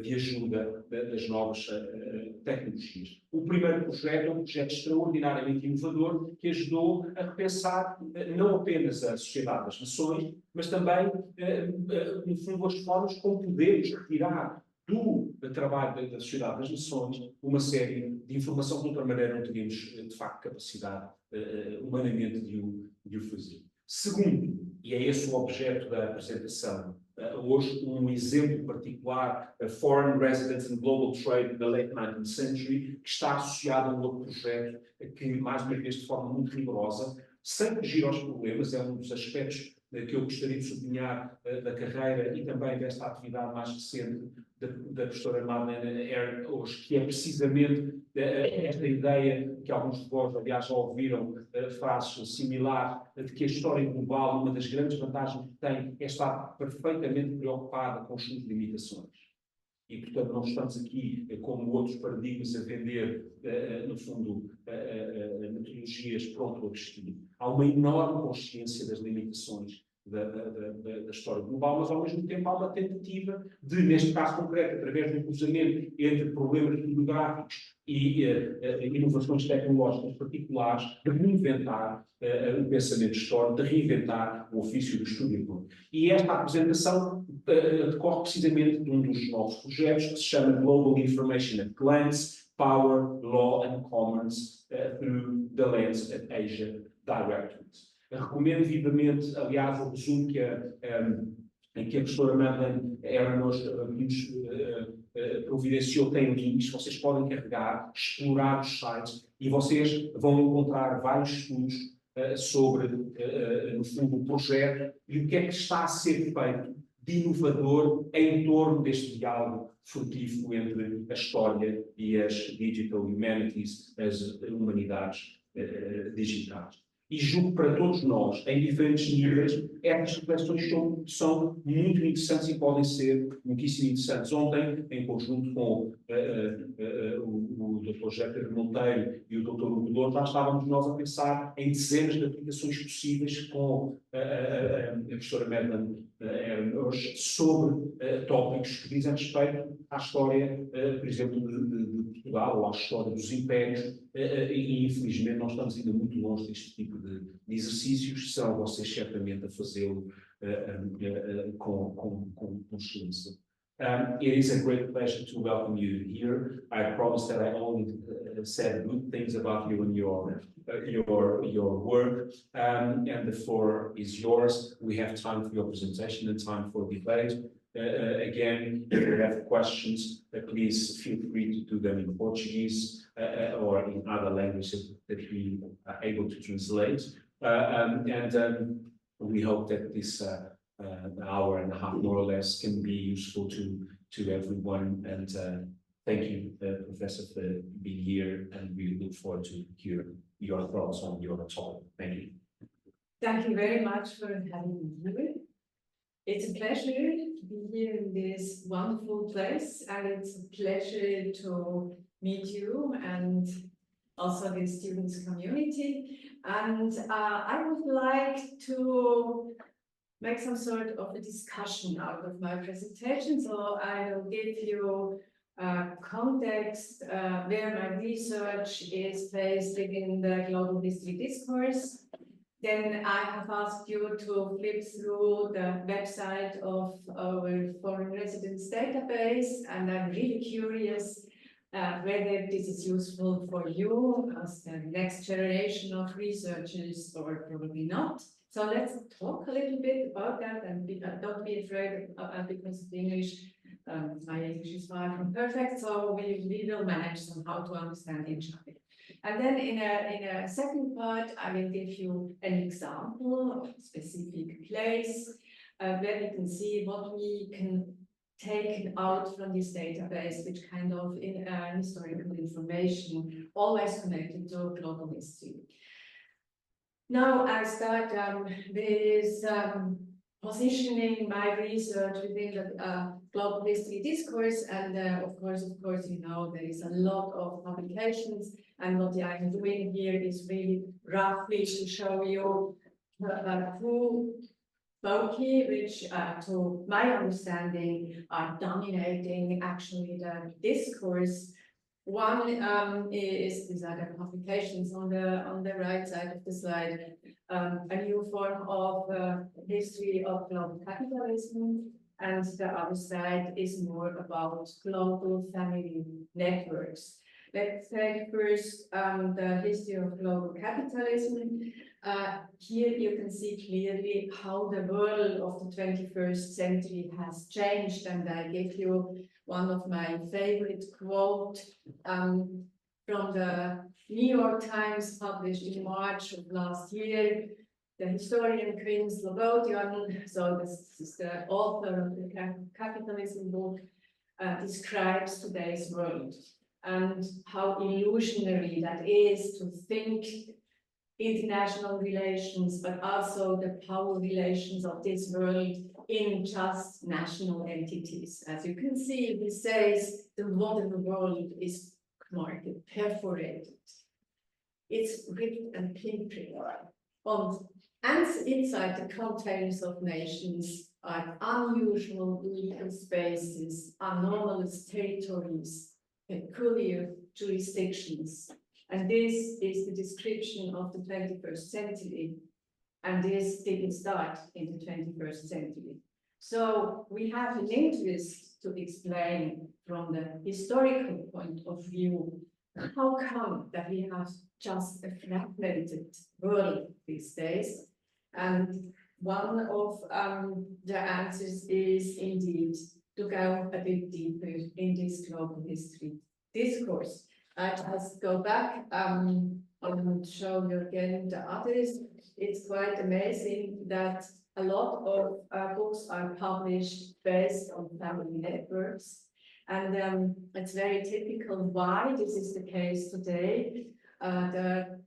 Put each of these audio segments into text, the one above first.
de ajuda das novas tecnologias. O primeiro projeto é um projeto extraordinariamente inovador que ajudou a repensar não apenas a sociedade das nações, mas também, no fundo, as formas como podemos retirar do trabalho da sociedade das nações uma série de informação que de outra maneira não teríamos, de facto, capacidade humanamente de o fazer. Segundo, e é esse o objeto da apresentação, hoje um exemplo particular, Foreign Residence and Global Trade na late 19th century, que está associado a um outro projeto que, mais uma vez, de forma muito rigorosa, sem fugir aos problemas, é um dos aspectos que eu gostaria de sublinhar da carreira e também desta atividade mais recente da professora Madeleine Herren-Oesch, que é precisamente esta ideia que alguns de vós, aliás, já ouviram frases similares, de que a história global, uma das grandes vantagens que tem, é estar perfeitamente preocupada com as suas limitações. E, portanto, não estamos aqui, como outros paradigmas, a vender, no fundo, metodologias pronto a vestir. Há uma enorme consciência das limitações da história global, mas, ao mesmo tempo, há uma tentativa de, neste caso concreto, através do cruzamento entre problemas geográficos e inovações tecnológicas particulares, de reinventar o pensamento histórico, de reinventar o ofício do historiador. E esta apresentação decorre precisamente de um dos novos projetos que se chama Global Information at Glance, Power, Law and Commerce through the Lens of Asia Directories. Recomendo vivamente, aliás, o resumo que a professora Madeleine Herren-Oesch nos providenciou, tem links, vocês podem carregar, explorar os sites e vocês vão encontrar vários estudos sobre, no fundo, o projeto e o que é que está a ser feito de inovador em torno deste diálogo frutífero entre a história e as digital humanities, as humanidades digitais. E julgo para todos nós, em diferentes níveis, estas reflexões são muito interessantes e podem ser muitíssimo interessantes. Ontem, em conjunto com o Dr. José Pedro Monteiro e o Dr. Hugo Louro, já estávamos nós a pensar em dezenas de aplicações possíveis com a professora Madeleine Herren-Oesch sobre tópicos que dizem respeito à história, por exemplo, de Portugal, ou à história dos impérios, e infelizmente nós estamos ainda muito longe deste tipo de exercícios, são vocês certamente a fazê-lo com excelência. It is a great pleasure to welcome you here. I promise that I only said good things about you and your work, and the floor is yours. We have time for your presentation and time for debate. Again, if you have questions, please feel free to do them in Portuguese or in other languages that we are able to translate. We hope that this hour and a half, more or less, can be useful to everyone. And thank you, Professor, for being here, and we look forward to hear your thoughts on your topic. Thank you. Thank you very much for having me here. It's a pleasure to be here in this wonderful place, and it's a pleasure to meet you and also the students community. And I would like to make some sort of a discussion out of my presentation. So I will give you context where my research is placed within the global history discourse. Then I have asked you to flip through the website of our foreign residence database, and I'm really curious whether this is useful for you as the next generation of researchers or probably not. So let's talk a little bit about that, and don't be afraid because of English. My English is far from perfect, so we will manage somehow to understand each other. And then in a second part, I will give you an example of a specific place where you can see what we can take out from this database, which kind of historical information, always connected to global history. Now I start with positioning my research within the global history discourse, and of course, you know, there is a lot of publications, and what I'm doing here is really roughly to show you who bulky, which, to my understanding, are dominating actually the discourse. One is these are the publications on the right side of the slide, a new form of history of global capitalism, and the other side is more about global family networks. Let's take first the history of global capitalism. Here you can see clearly how the world of the 21st century has changed, and I give you one of my favorite quotes from the New York Times, published in March of last year. The historian Quinn Slobodian, so this is the author of the capitalism book, describes today's world and how illusionary that is to think international relations, but also the power relations of this world in just national entities. As you can see, he says the modern world is marked, perforated. It's ripped and pinpricked. And inside the containers of nations are unusual legal spaces, anomalous territories, peculiar jurisdictions. And this is the description of the 21st century. And this didn't start in the 21st century. So we have an interest to explain from the historical point of view, how come that we have just a fragmented world these days? And one of the answers is indeed to go a bit deeper in this global history discourse. I just go back and show you again the others. It's quite amazing that a lot of books are published based on family networks. And it's very typical why this is the case today. The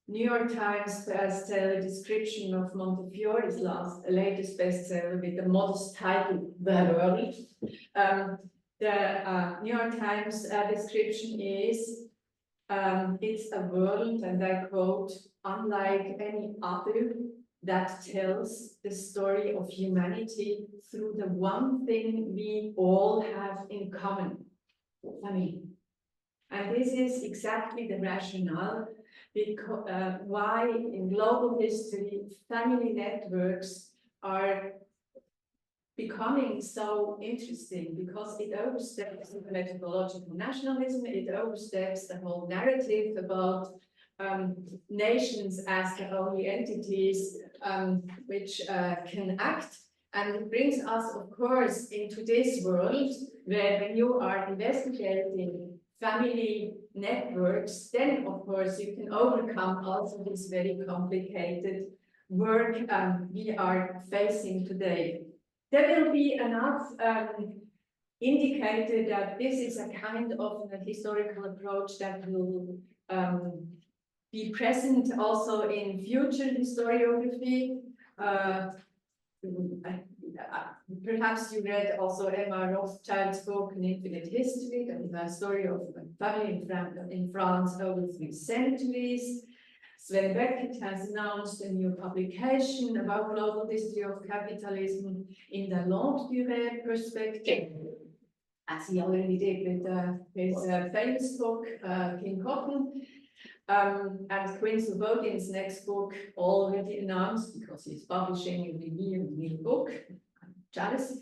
New York Times bestseller description of Montefiore's latest bestseller with the modest title, The World. The New York Times description is, it's a world, and I quote, unlike any other, that tells the story of humanity through the one thing we all have in common, family. And this is exactly the rationale because, why in global history family networks are becoming so interesting, because it oversteps the methodological nationalism, it oversteps the whole narrative about nations as the only entities which can act. And it brings us, of course, into this world where when you are investigating family networks, then of course you can overcome also this very complicated work we are facing today. There will be enough indicator that this is a kind of a historical approach that will be present also in future historiography. Perhaps you read also Emma Rothschild's book, An Infinite History, that is a story of a family in France over 3 centuries. Sven Beckett has announced a new publication about global history of capitalism in the longue durée perspective, as he already did with his famous book, King Cotton. And Quinn Slobodian's next book, already announced, because he's publishing every year a new book, I'm jealous.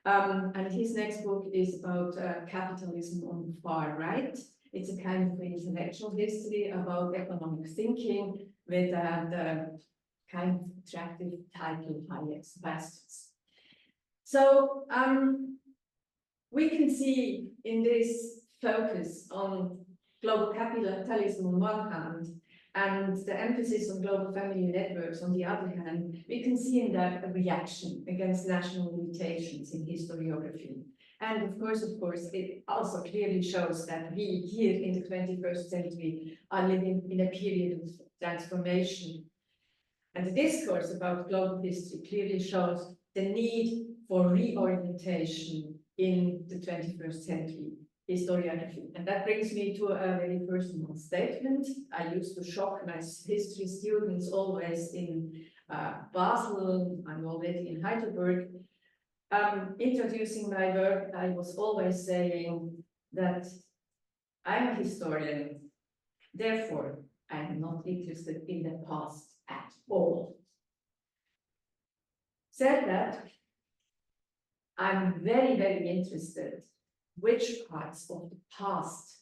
And his next book is about capitalism on the far right. It's a kind of intellectual history about economic thinking with the kind of attractive title, Hayek's Bastards. So we can see in this focus on global capitalism on one hand, and the emphasis on global family networks on the other hand, we can see in that a reaction against national limitations in historiography. And of course, it also clearly shows that we here in the 21st century are living in a period of transformation. And the discourse about global history clearly shows the need for reorientation in the 21st century. historiography. And that brings me to a very personal statement. I used to shock my history students always in Basel. I'm already in Heidelberg. Introducing my work, I was always saying that I'm a historian, therefore I'm not interested in the past at all. Said that, I'm very, very interested which parts of the past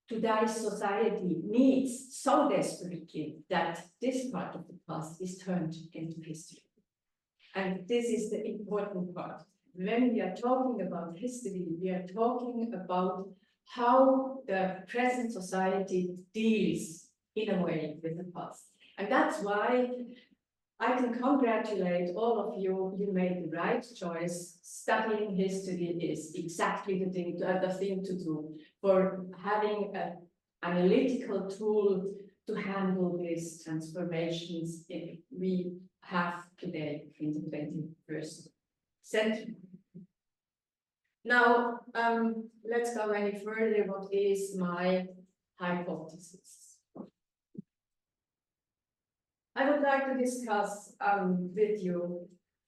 today's society needs so desperately that this part of the past is turned into history. And this is the important part. When we are talking about history, we are talking about how the present society deals in a way with the past. And that's why I can congratulate all of you. You made the right choice. Studying history is exactly the thing to do for having an analytical tool to handle these transformations we have today in the 21st century. Now, let's go any further. What is my hypothesis? I would like to discuss with you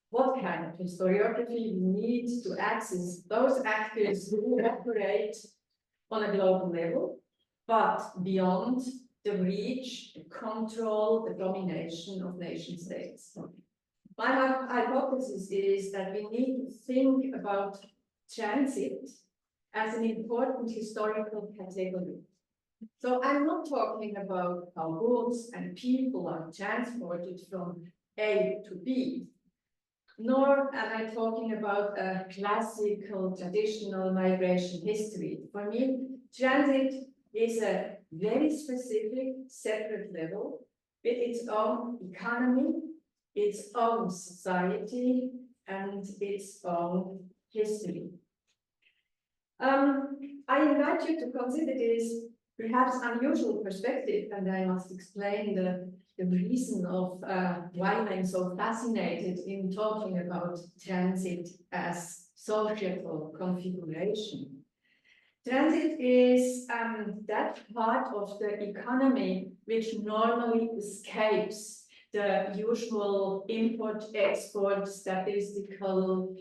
what kind of historiography we need to access those actors who operate on a global level, but beyond the reach, the control, the domination of nation states. My hypothesis is that we need to think about transit as an important historical category. So I'm not talking about how goods and people are transported from A to B, nor am I talking about a classical, traditional migration history. For me, transit is a very specific, separate level with its own economy, its own society, and its own history. I invite you to consider this perhaps unusual perspective, and I must explain the reason of why I'm so fascinated in talking about transit as social configuration. Transit is that part of the economy which normally escapes the usual import-export statistical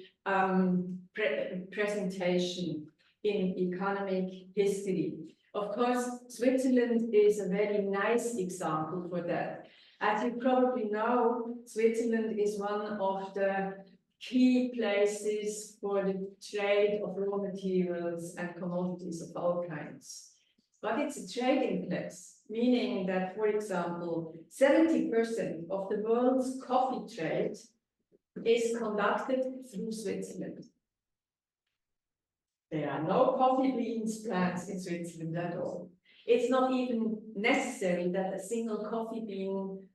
presentation in economic history. Of course, Switzerland is a very nice example for that. As you probably know, Switzerland is one of the key places for the trade of raw materials and commodities of all kinds. But it's a trading place, meaning that, for example, 70% of the world's coffee trade is conducted through Switzerland. There are no coffee beans plants in Switzerland at all. It's not even necessary that a single coffee bean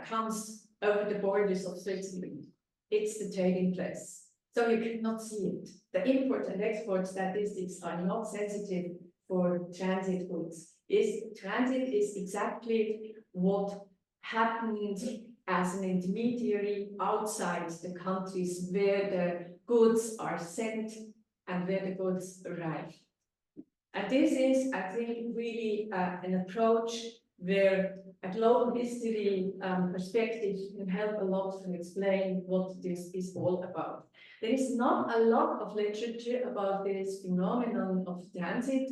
comes over the borders of Switzerland. It's the trading place. So you cannot see it. The import and export statistics are not sensitive for transit goods. Transit is exactly what happened as an intermediary outside the countries where the goods are sent and where the goods arrive. And this is, I think, really an approach where a global history perspective can help a lot to explain what this is all about. There is not a lot of literature about this phenomenon of transit.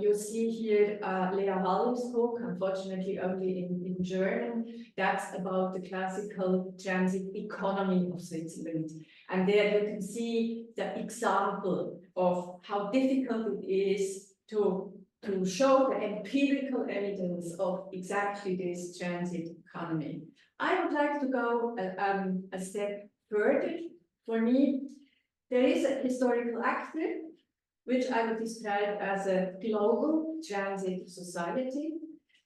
You see here Lea Haller's book, unfortunately only in German. That's about the classical transit economy of Switzerland. And there you can see the example of how difficult it is to show the empirical evidence of exactly this transit economy. I would like to go a step further. For me, there is a historical actor, which I would describe as a global transit society.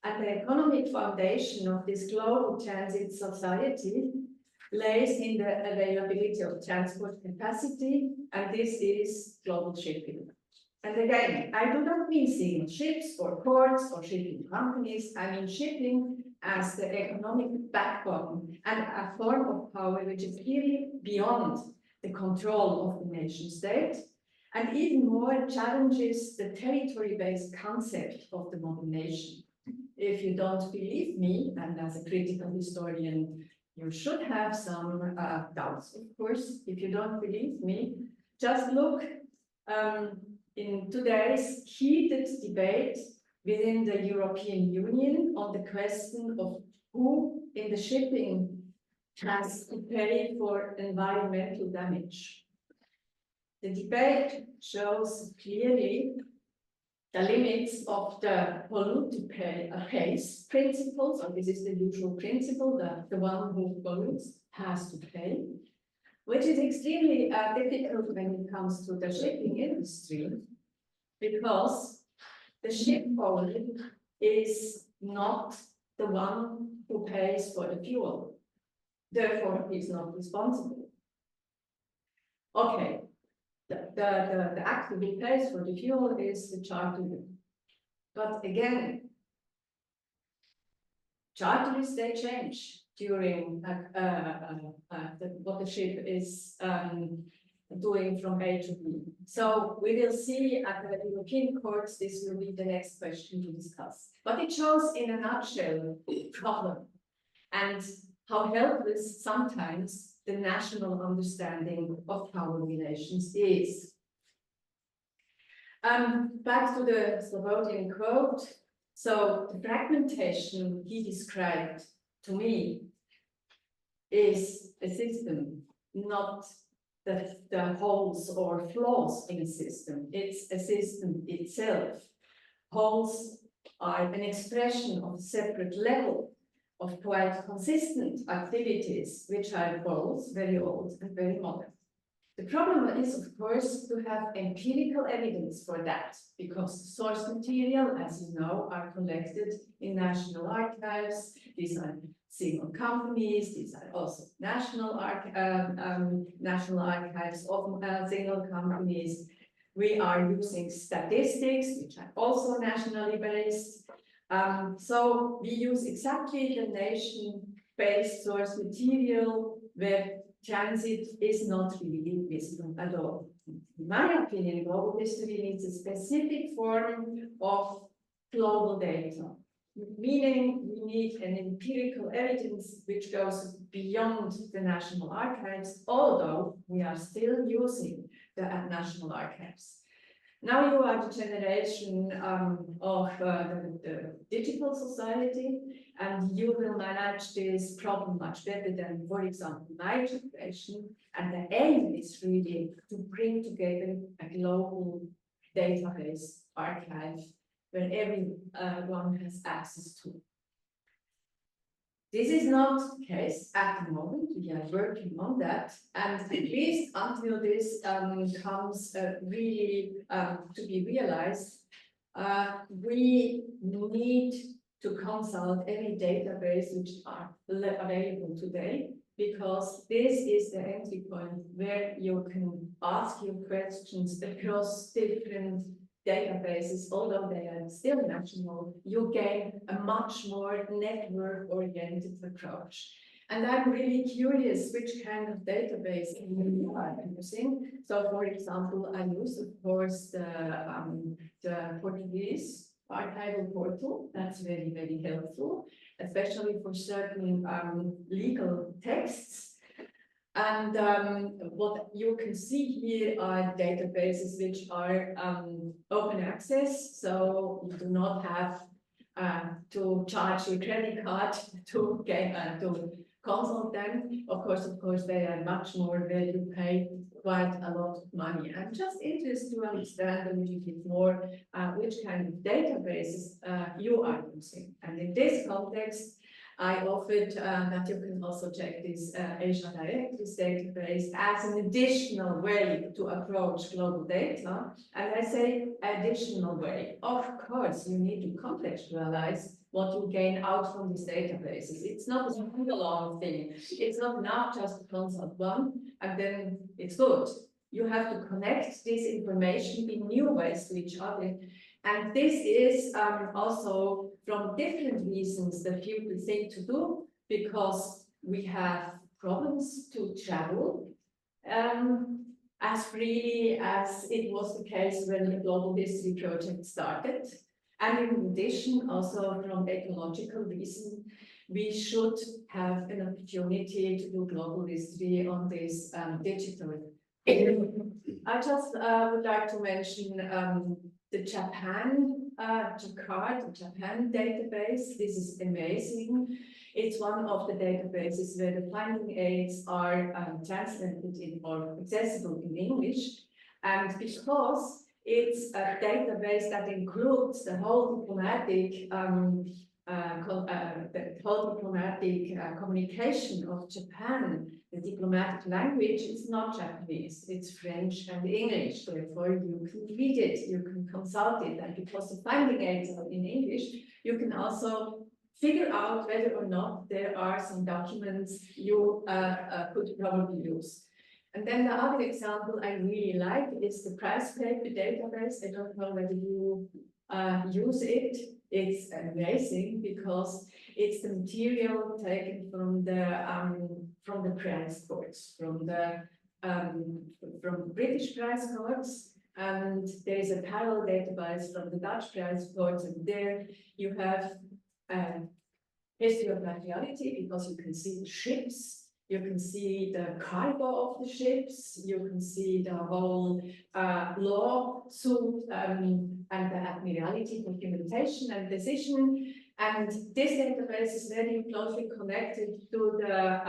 And the economic foundation of this global transit society lays in the availability of transport capacity, and this is global shipping. And again, I do not mean single ships or ports or shipping companies. I mean shipping as the economic backbone and a form of power which is clearly beyond the control of the nation state and even more challenges the territory-based concept of the modern nation. If you don't believe me, and as a critical historian, you should have some doubts, of course. If you don't believe me, just look in today's heated debate within the European Union on the question of who in the shipping has to pay for environmental damage. The debate shows clearly the limits of the polluter pays principle. So this is the usual principle that the one who pollutes has to pay, which is extremely difficult when it comes to the shipping industry, because the ship owner is not the one who pays for the fuel. Therefore, he's not responsible. Okay, the actor who pays for the fuel is the charterer. But again, charterers, they change during what the ship is doing from A to B. So we will see at the European courts, this will be the next question to discuss. But it shows in a nutshell the problem and how helpless sometimes the national understanding of power relations is. Back to the Slobodian quote. So the fragmentation he described to me is a system, not the holes or flaws in a system. It's a system itself. Holes are an expression of a separate level of quite consistent activities, which are both very old and very modern. The problem is, of course, to have empirical evidence for that, because the source material, as you know, are collected in national archives. These are single companies. These are also national archives of single companies. We are using statistics, which are also nationally based. So we use exactly the nation-based source material where transit is not really visible at all. In my opinion, global history needs a specific form of global data, meaning we need an empirical evidence which goes beyond the national archives, although we are still using the national archives. Now you are the generation of the digital society, and you will manage this problem much better than, for example, my generation. And the aim is really to bring together a global database archive where everyone has access to. This is not the case at the moment. We are working on that, and at least until this comes really to be realized, we need to consult any database which are available today, because this is the entry point where you can ask your questions across different databases. Although they are still national, you gain a much more network-oriented approach. And I'm really curious which kind of database you are using. So, for example, I use, of course, the Portuguese archival portal. That's very, very helpful, especially for certain legal texts. And what you can see here are databases which are open access, so you do not have to charge your credit card to get to consult them. Of course, they are much more where you pay quite a lot of money. I'm just interested to understand a little bit more which kind of databases you are using. And in this context, I offered that you can also check this Asia Directories database as an additional way to approach global data. And I say additional way. Of course, you need to contextualize what you gain out from these databases. It's not a standalone thing. It's not enough just to consult one and then it's good. You have to connect this information in new ways to each other. And this is also from different reasons that people think to do, because we have problems to travel. as freely as it was the case when the Global History Project started. And in addition, also from ecological reason, we should have an opportunity to do global history on this digital. I just would like to mention the Japan database. This is amazing. It's one of the databases where the finding aids are translated in or accessible in English. And because it's a database that includes the whole diplomatic communication of Japan. The diplomatic language is not Japanese, it's French and English. Therefore, you can read it, you can consult it, and because the finding aids are in English, you can also figure out whether or not there are some documents you could probably use. And then the other example I really like is the price paper database. I don't know whether you use it. It's amazing because it's the material taken from the prize courts, from the British prize courts, and there is a parallel database from the Dutch prize courts, and there you have history of materiality because you can see the ships. You can see the cargo of the ships, you can see the whole lawsuit and the admiralty documentation and decision. And this database is very closely connected to the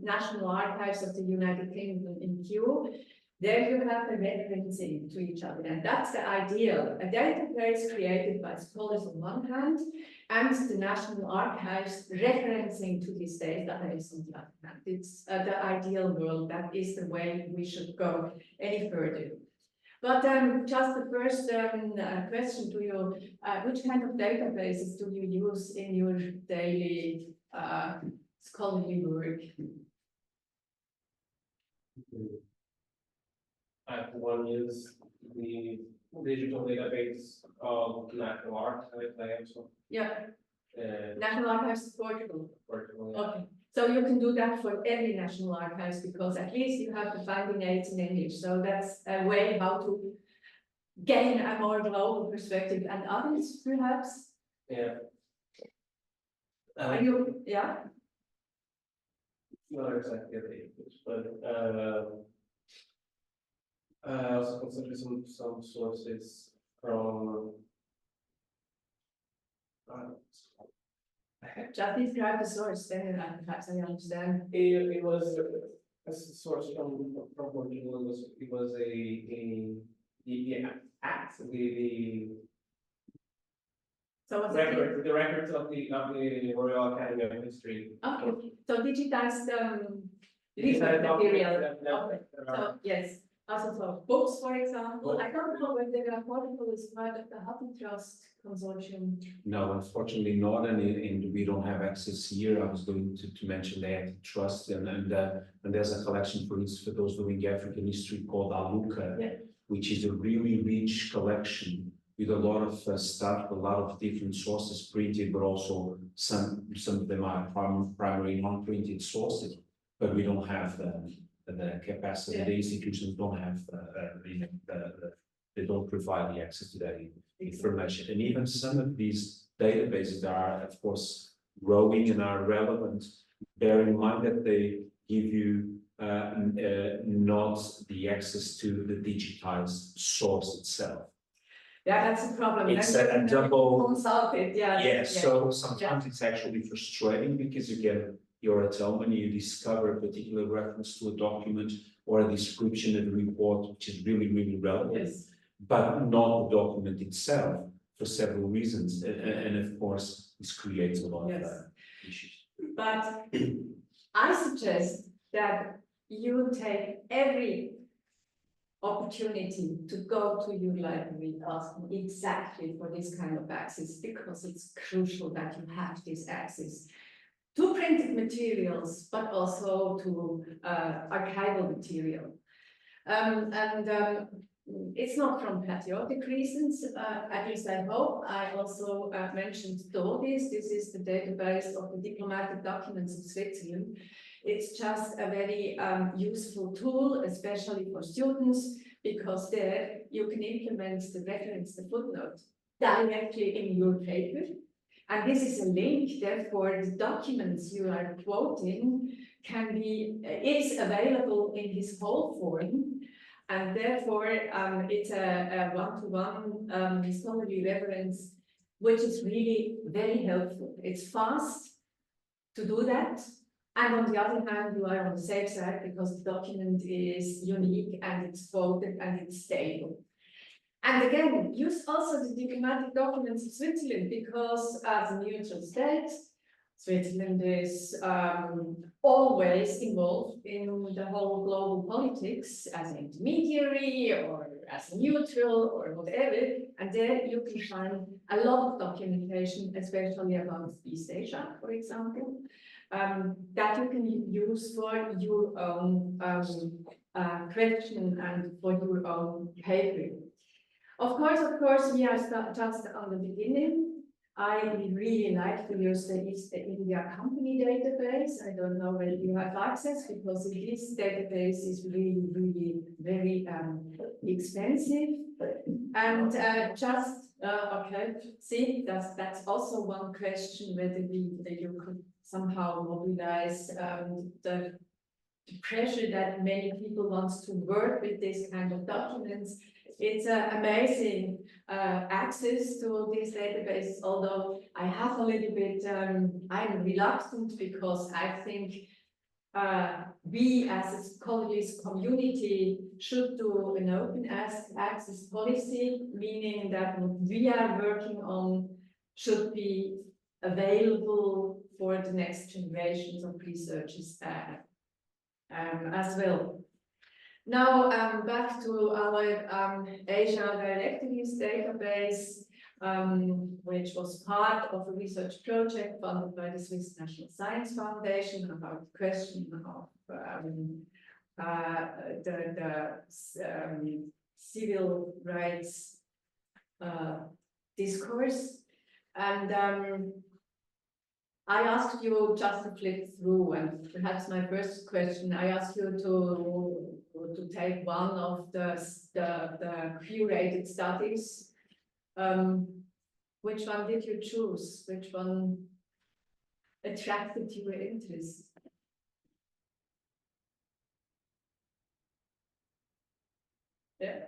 National Archives of the United Kingdom in Kew. There you have the referencing to each other, and that's the ideal. A database created by scholars on one hand, and the National Archives referencing to this database on the other hand. It's the ideal world. That is the way we should go any further. But just the first question to you, which kind of databases do you use in your daily scholarly work? One is the digital database of National Archives. Yeah. National Archives Portugal. Portugal. Okay. So you can do that for every National Archives because at least you have the finding aids in English. So that's a way how to gain a more global perspective. And others, perhaps? Yeah. Are you, yeah? Not exactly the English, but I also consider some sources from Just describe the source, then perhaps I understand. it was a source from Portugal. It was the act So what's the records of the Royal Academy of History. Okay, so digitized Digitized material. documents, Okay, so yes, also for books, for example. I don't know whether Portugal is part of the Hutton Trust consortium. No, unfortunately not, and we don't have access here. I was going to mention the Hutton Trust, and there's a collection, for instance, for those doing African history called Aluka, Yeah. which is a really rich collection with a lot of stuff, a lot of different sources printed, but also some of them are primary non-printed sources, but we don't have the capacity. Yeah. The institutions don't have they don't provide the access to that information. And even some of these databases that are, of course, growing and are relevant, bear in mind that they give you not the access to the digitized source itself. Yeah, that's a problem. It's Then a you double. consult it, yeah. Yeah, so sometimes it's actually frustrating because you get your atonement, you discover a particular reference to a document or a description of a report, which is really, really relevant, Yes. but not the document itself for several reasons. And of course, this creates a lot Yes. of issues. But I suggest that you take every opportunity to go to your library asking exactly for this kind of access, because it's crucial that you have this access to printed materials, but also to archival material. it's not from patriotic reasons, at least I hope. I also mentioned DODIS. This is the database of the diplomatic documents of Switzerland. It's just a very useful tool, especially for students, because there you can implement the reference, the footnote, directly in your paper. And this is a link, therefore the documents you are quoting is available in this whole form. And therefore it's a one-to-one scholarly reference, which is really very helpful. It's fast to do that. And on the other hand, you are on the safe side because the document is unique and it's quoted and it's stable. And again, use also the diplomatic documents of Switzerland because as a neutral state, Switzerland is always involved in the whole global politics as an intermediary or as a neutral or whatever. And there you can find a lot of documentation, especially about East Asia, for example, that you can use for your own question and for your own paper. Of course, we are just on the beginning. I really like to use the East India Company database. I don't know whether you have access because this database is really, really very expensive. And okay, see, that's also one question whether you could somehow mobilize the pressure that many people want to work with this kind of documents. It's amazing access to these databases, although I have a little bit, I'm reluctant because I think we as a scholars community should do an open access policy, meaning that what we are working on should be available for the next generations of researchers as well. Now back to our Asia Directories database, which was part of a research project funded by the Swiss National Science Foundation about the question of the civil rights discourse. And I asked you just to flip through, and perhaps my first question, I asked you to take one of the curated studies. Which one did you choose? Which one attracted your interest? Yeah.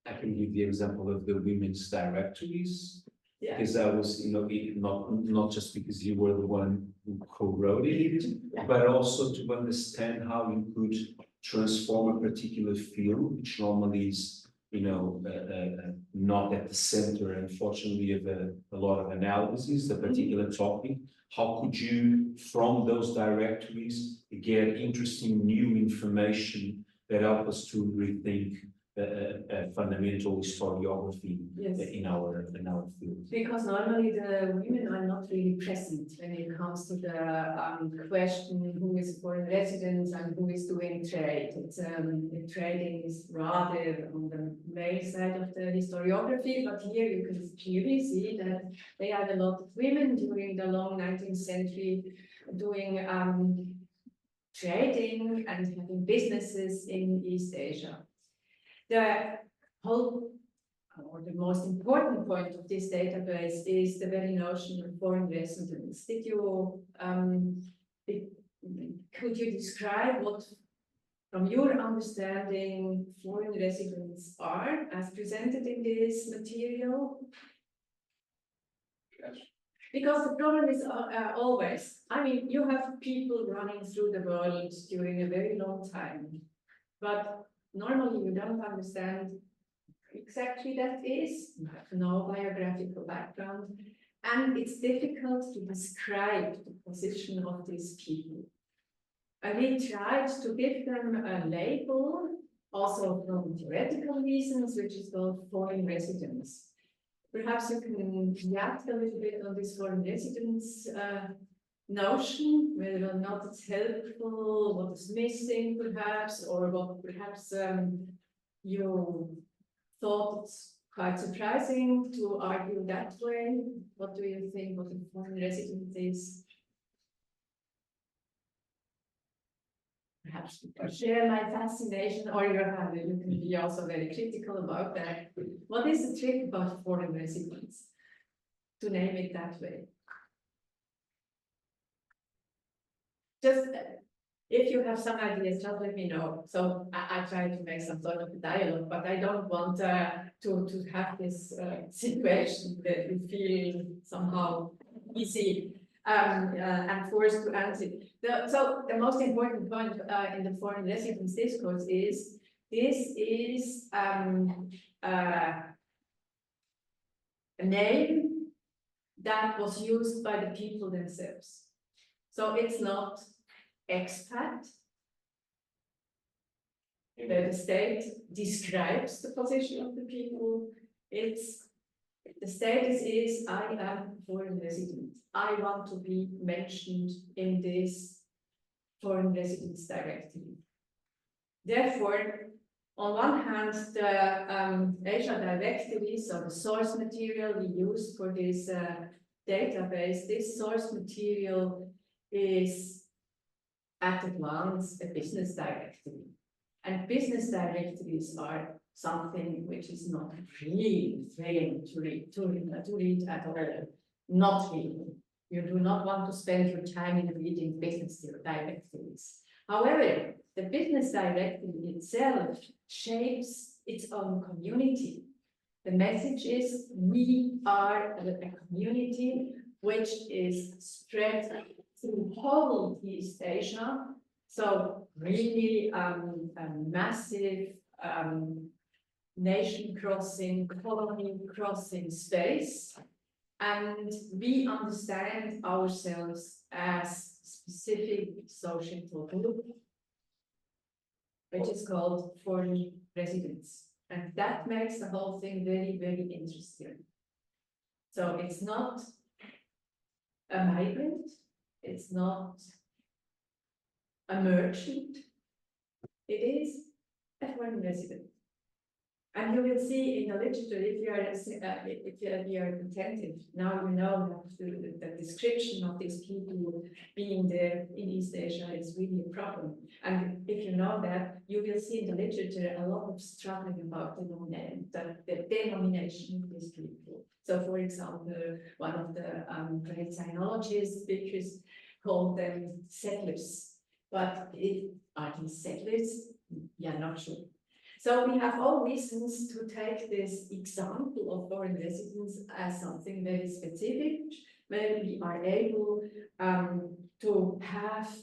I can give the example of the women's directories. Yeah. Because I was, not just because you were the one who co-wrote it, but also to understand how you could transform a particular field, which normally is, not at the center, unfortunately, of a lot of analysis, the particular topic. How could you, from those directories, get interesting new information that help us to rethink fundamental historiography in our field? Because normally the women are not really present when it comes to the question who is foreign residents and who is doing trade. It's, the trading is rather on the male side of the historiography, but here you can clearly see that they had a lot of women during the long 19th century doing trading and having businesses in East Asia. The whole, or the most important point of this database is the very notion of foreign residents. Did you, could you describe what, from your understanding, foreign residents are as presented in this material? Yes. Because the problem is always, you have people running through the world during a very long time, but normally you don't understand exactly that is, you have no biographical background, and it's difficult to describe the position of these people. And we tried to give them a label, also from theoretical reasons, which is called foreign residents. Perhaps you can react a little bit on this foreign residents notion, whether or not it's helpful, what is missing perhaps, or what perhaps you thought it's quite surprising to argue that way. What do you think what a foreign resident is? Perhaps you can share my fascination, or you can be also very critical about that. What is the trick about foreign residents, to name it that way? Just if you have some ideas, just let me know. So I try to make some sort of a dialogue, but I don't want to have this situation that you feel somehow easy and forced to answer. So the most important point in the foreign residence discourse is this is a name that was used by the people themselves. So it's not expat. The state describes the position of the people. The status is, I am a foreign resident. I want to be mentioned in this foreign residence directory. Therefore, on one hand, the Asia directory, so the source material we use for this database, this source material is at a glance a business directory. And business directories are something which is not really thrilling to read at all. Not really. You do not want to spend your time in reading business directories. However, the business directory itself shapes its own community. The message is we are a community which is spread through whole East Asia. So really a massive nation crossing, colony crossing space. And we understand ourselves as specific social group, which is called foreign residents. And that makes the whole thing very, very interesting. So it's not a migrant, it's not a merchant, it is a foreign resident. And you will see in the literature, if you are attentive, now you know that the description of these people being there in East Asia is really a problem. And if you know that, you will see in the literature a lot of struggling about the denomination of these people. So, for example, one of the great sinologists, speakers, called them settlers. But are these settlers? Yeah, not sure. So we have all reasons to take this example of foreign residents as something very specific, where we are able to have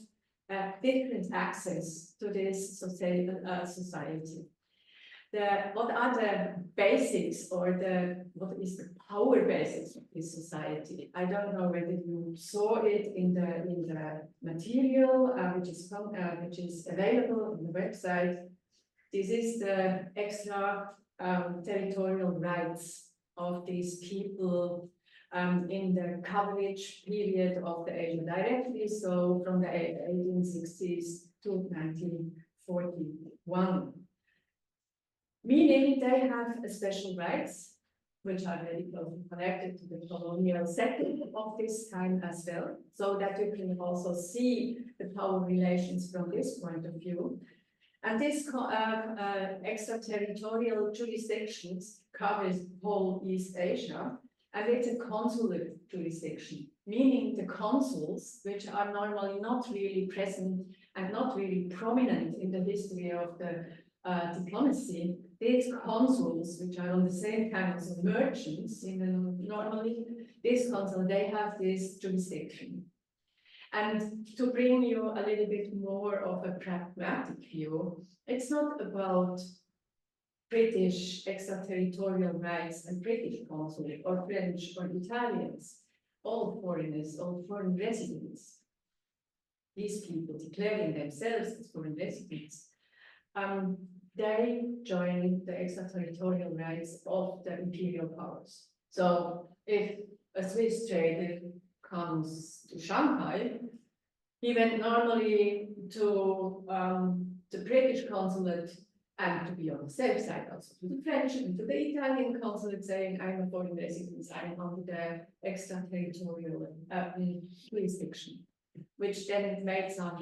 different access to this society. What are the basics, or what is the power basics of this society? I don't know whether you saw it in the material which is available on the website. This is the extra territorial rights of these people in the coverage period of the Asian directory, so from the 1860s to 1941. Meaning they have special rights, which are very closely connected to the colonial setting of this time as well, so that you can also see the power relations from this point of view. And this extraterritorial jurisdictions covers whole East Asia, and it's a consular jurisdiction, meaning the consuls, which are normally not really present and not really prominent in the history of the diplomacy, these consuls, which are on the same kind as merchants, normally, these consuls, they have this jurisdiction. And to bring you a little bit more of a pragmatic view, it's not about British extraterritorial rights and British consulate or French or Italians, all foreigners, all foreign residents. These people declaring themselves as foreign residents, they join the extraterritorial rights of the imperial powers. So if a Swiss trader comes to Shanghai, he went normally to the British consulate And to be on the safe side, also to the French and to the Italian consulate saying, I'm a foreign resident, I'm under the extraterritorial jurisdiction, which then made some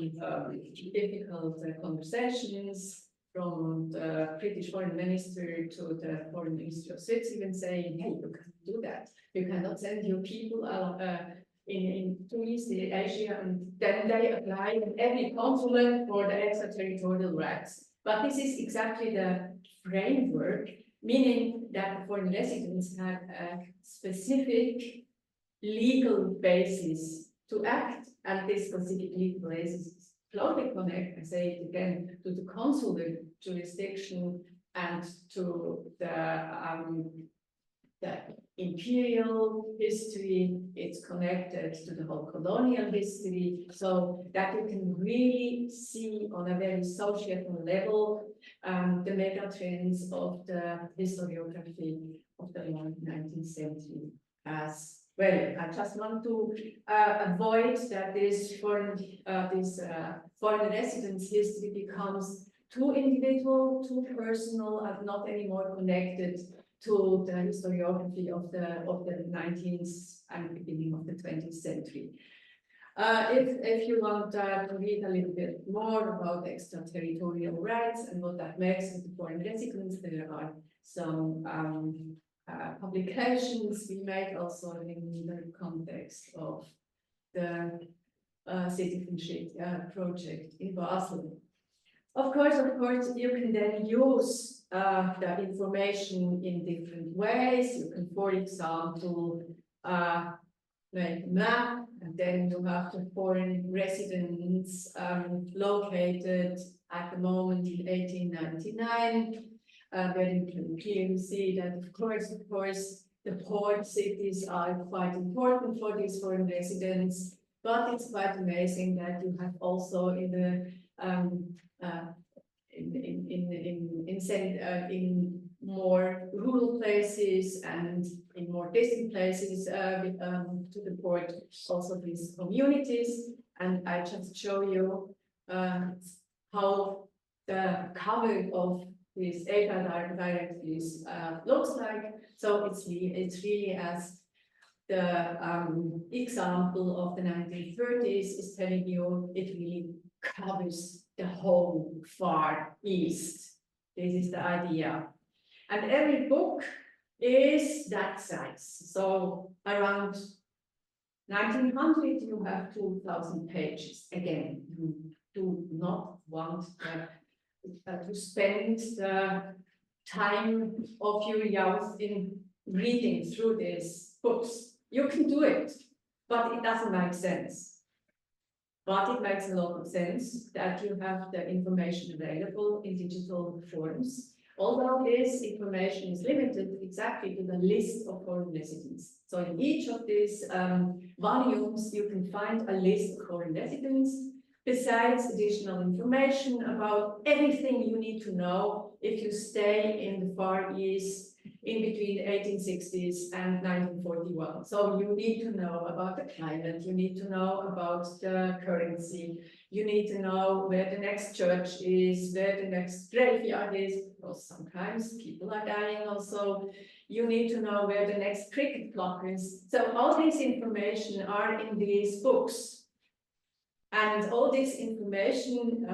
difficult conversations from the British foreign minister to the foreign minister of Switzerland saying, hey, you can't do that. You cannot send your people to East Asia and then they apply in every consulate for the extraterritorial rights. But this is exactly the framework, meaning that the foreign residents have a specific legal basis to act, and this specific legal basis is closely connected, I say it again, to the consular jurisdiction and to the imperial history. It's connected to the whole colonial history, so that you can really see on a very societal level the mega trends of the historiography of the 19th century as well. I just want to avoid that this foreign residence history becomes too individual, too personal, and not anymore connected to the historiography of the 19th and beginning of the 20th century. If you want to read a little bit more about extraterritorial rights and what that makes with the foreign residents, there are some publications we made also in the context of the citizenship project in Basel. Of course, you can then use the information in different ways. You can, for example, make a map, and then you have the foreign residents located at the moment in 1899, where you can clearly see that, of course, the port cities are quite important for these foreign residents, but it's quite amazing that you have also in more rural places and in more distant places to the port, also these communities. And I just show you how the cover of these data directories looks like. So it's really as the example of the 1930s is telling you, it really covers the whole Far East. This is the idea. And every book is that size. So around 1900, you have 2,000 pages. Again, you do not want to spend the time of your youth in reading through these books. You can do it, but it doesn't make sense. But it makes a lot of sense that you have the information available in digital forms, although this information is limited exactly to the list of foreign residents. So in each of these volumes, you can find a list of foreign residents, besides additional information about everything you need to know if you stay in the Far East in between the 1860s and 1941. So you need to know about the climate, you need to know about the currency, you need to know where the next church is, where the next graveyard is, because sometimes people are dying also. You need to know where the next cricket clock is. So all this information are in these books. And all this information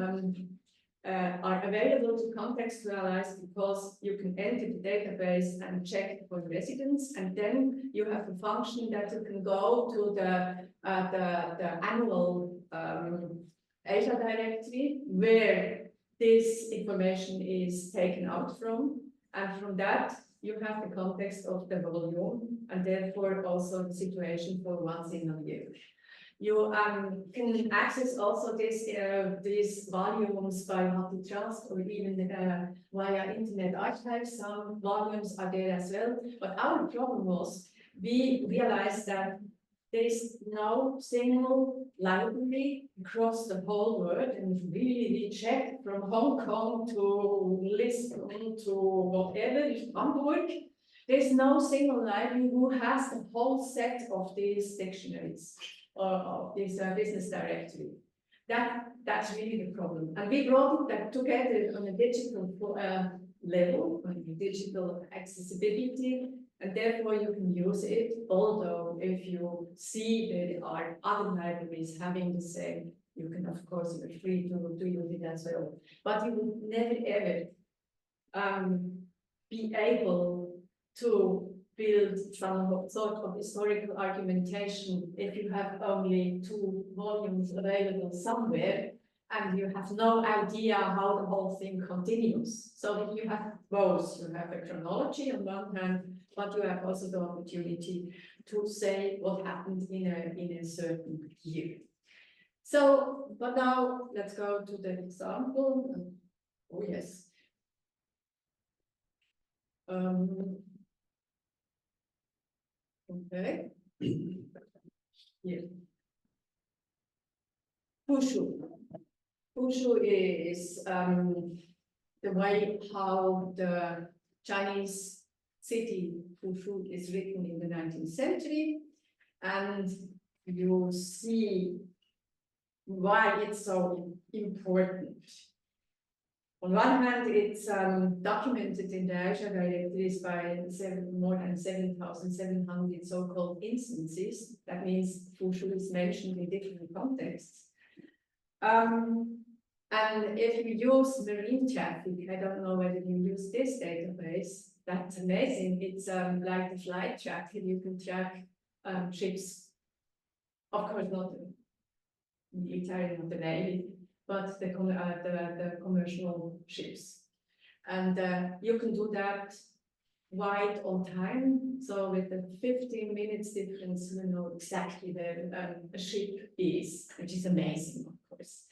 are available to contextualize, because you can enter the database and check for residents, and then you have a function that you can go to the annual Asia directory where this information is taken out from, and from that you have the context of the volume and therefore also the situation for one single year. You can access also these volumes by multi-trust or even via Internet Archives. Some volumes are there as well. But our problem was we realized that there is no single library across the whole world, and we checked from Hong Kong to Lisbon to whatever, Hamburg. There's no single library who has the whole set of these dictionaries or of this business directory. That's really the problem. And we brought that together on a digital level, on digital accessibility, and therefore you can use it, although if you see there are other libraries having the same, you can of course be free to use it as well. But you would never ever be able to build some sort of historical argumentation if you have only 2 volumes available somewhere and you have no idea how the whole thing continues. So you have both. You have a chronology on one hand, but you have also the opportunity to say what happened in a certain year. So, but now let's go to the example. Oh yes. Okay. Here. Fushu is the way how the Chinese city Fushu is written in the 19th century, and you see why it's so important. On one hand, it's documented in the Asia directories by more than 7,700 so-called instances. That means Fushu is mentioned in different contexts. And if you use marine traffic, I don't know whether you use this database, that's amazing. It's like the flight tracker, you can track ships, of course not the military, not the Navy, but the commercial ships. And you can do that right on time. So with the 15 minutes difference, you know exactly where a ship is, which is amazing, of course.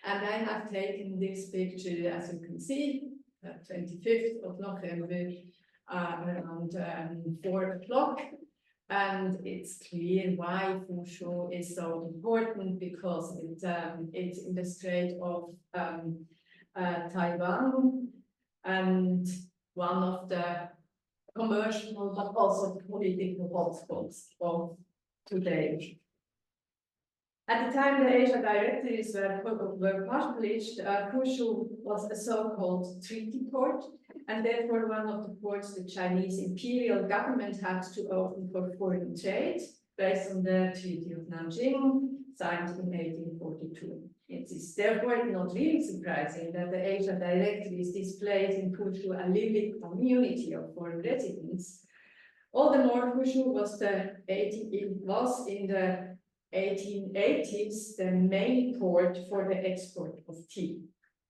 And I have taken this picture, as you can see, 25th of November, around 4 o'clock. And it's clear why Fushu is so important, because it's in the Strait of Taiwan, and one of the commercial but also political hotspots of today. At the time the Asia directories were published, Fushu was a so-called treaty port, and therefore one of the ports the Chinese imperial government had to open for foreign trade, based on the Treaty of Nanjing, signed in 1842. It is therefore not really surprising that the Asia directories displayed in Fushu a living community of foreign residents. All the more Fushu was in the 1880s the main port for the export of tea,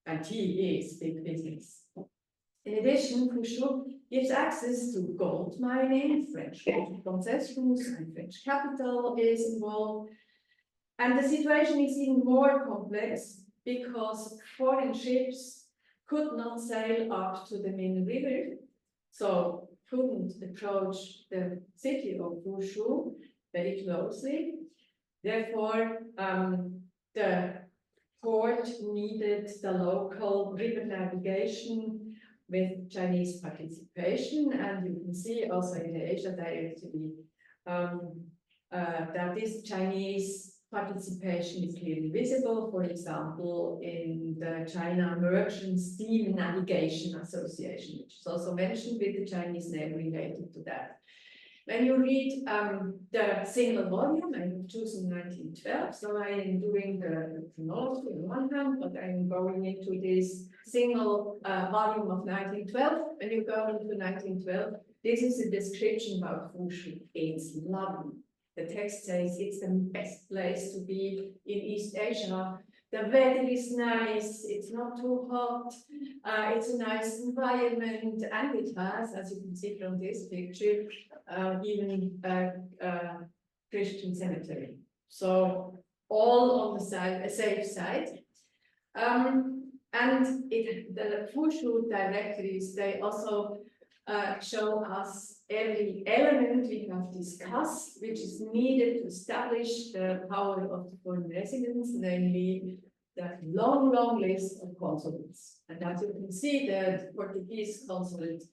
and tea is big business. In addition, Fushu gives access to gold mining, French gold concessions, and French capital is involved. And the situation is even more complex because foreign ships could not sail up to the Min River, so couldn't approach the city of Fushu very closely. Therefore, the port needed the local river navigation with Chinese participation, and you can see also in the Asia directory that this Chinese participation is clearly visible, for example, in the China Merchant Steam Navigation Association, which is also mentioned with the Chinese name related to that. When you read the single volume, I have chosen 1912, so I am doing the chronology on one hand, but I am going into this single volume of 1912. When you go into 1912, this is a description about Fushu. It's lovely. The text says it's the best place to be in East Asia. The weather is nice, it's not too hot, it's a nice environment, and it has, as you can see from this picture, even a Christian cemetery. So all on the side, a safe side. And the Fushu directories, they also show us every element we have discussed, which is needed to establish the power of the foreign residents, namely the long, long list of consulates. And as you can see, the Portuguese consulate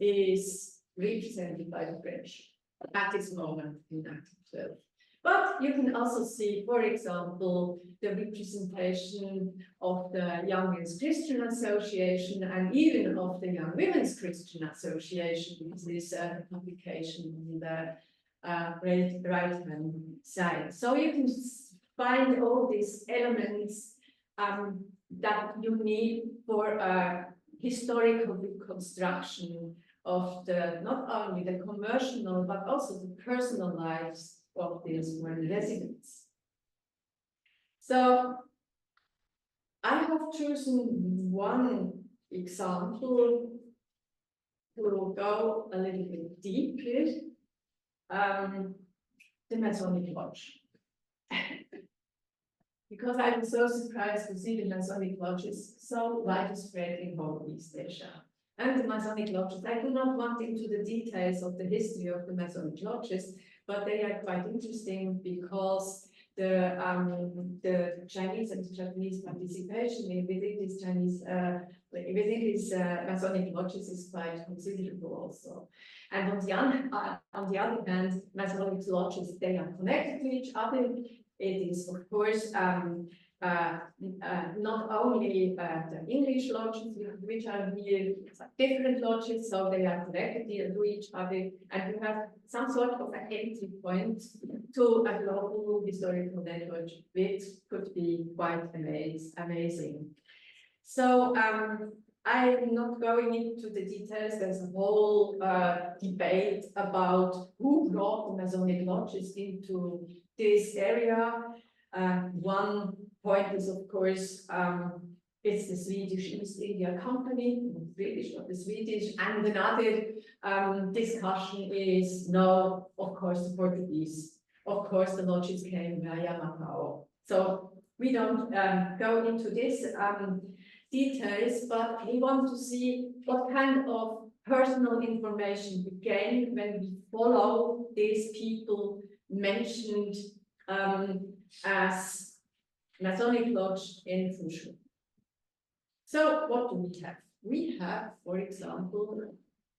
is represented by the French at this moment in 1912. But you can also see, for example, the representation of the Young Men's Christian Association and even of the Young Women's Christian Association, because this publication on the right-hand side. So you can find all these elements that you need for a historical reconstruction of the not only the commercial but also the personal lives of these foreign residents. So I have chosen one example to go a little bit deeper, the Masonic Lodge. Because I was so surprised to see the Masonic lodges so widespread in whole East Asia. And the Masonic lodges, I do not want into the details of the history of the Masonic lodges, but they are quite interesting because the Chinese and Japanese participation within these within these Masonic lodges is quite considerable also. And on the other hand, Masonic lodges, they are connected to each other. It is, of course, not only the English lodges, which are here, different lodges, so they are connected to each other, and you have some sort of an entry point to a global historical network, which could be quite amazing. So I'm not going into the details. There's a whole debate about who brought the Masonic lodges into this area. One point is, of course, it's the Swedish East India Company, British, not the Swedish, and another discussion is, no, of course, the Portuguese. Of course, the lodges came via Macau. So we don't go into this details, but we want to see what kind of personal information we gain when we follow these people mentioned as Masonic Lodge in Fushu. So what do we have? We have, for example,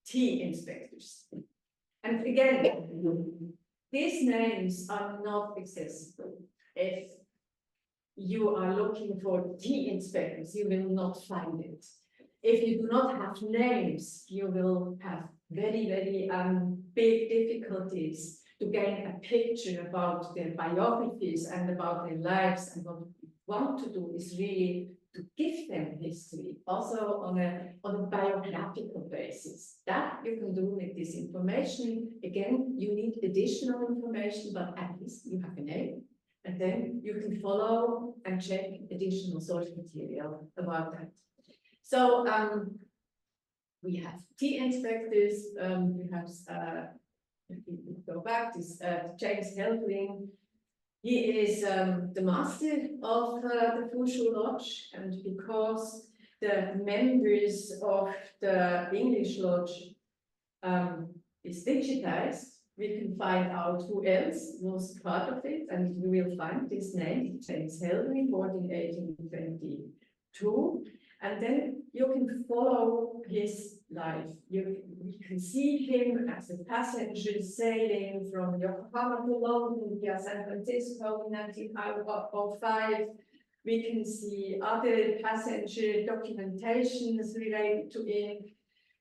tea inspectors. And again, these names are not accessible. If you are looking for tea inspectors, you will not find it. If you do not have names, you will have very, very big difficulties to gain a picture about their biographies and about their lives. And what we want to do is really to give them history, also on a biographical basis. That you can do with this information. Again, you need additional information, but at least you have a name. And then you can follow and check additional source material about that. So we have tea inspectors, we have if we go back, this James Helbling. He is the master of the Fushu Lodge, and because the members of the English Lodge is digitized, we can find out who else was part of it, and we will find this name, James Helbling, born in 1822. And then you can follow his life. You can see him as a passenger sailing from Yokohama to London via San Francisco in 1905. We can see other passenger documentations related to him.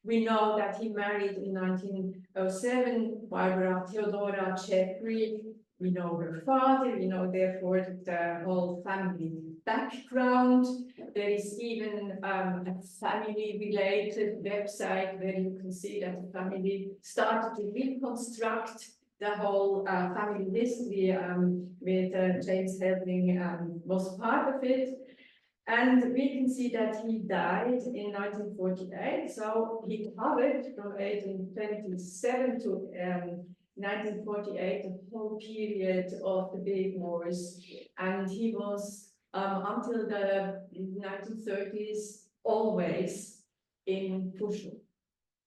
We know that he married in 1907 Barbara Theodora Jeffrey. We know her father, we know therefore the whole family background. There is even a family-related website where you can see that the family started to reconstruct the whole family history with James Helbling was part of it. And we can see that he died in 1948, so he covered from 1827 to 1948, the whole period of the big wars, and he was until the 1930s always in Fushu,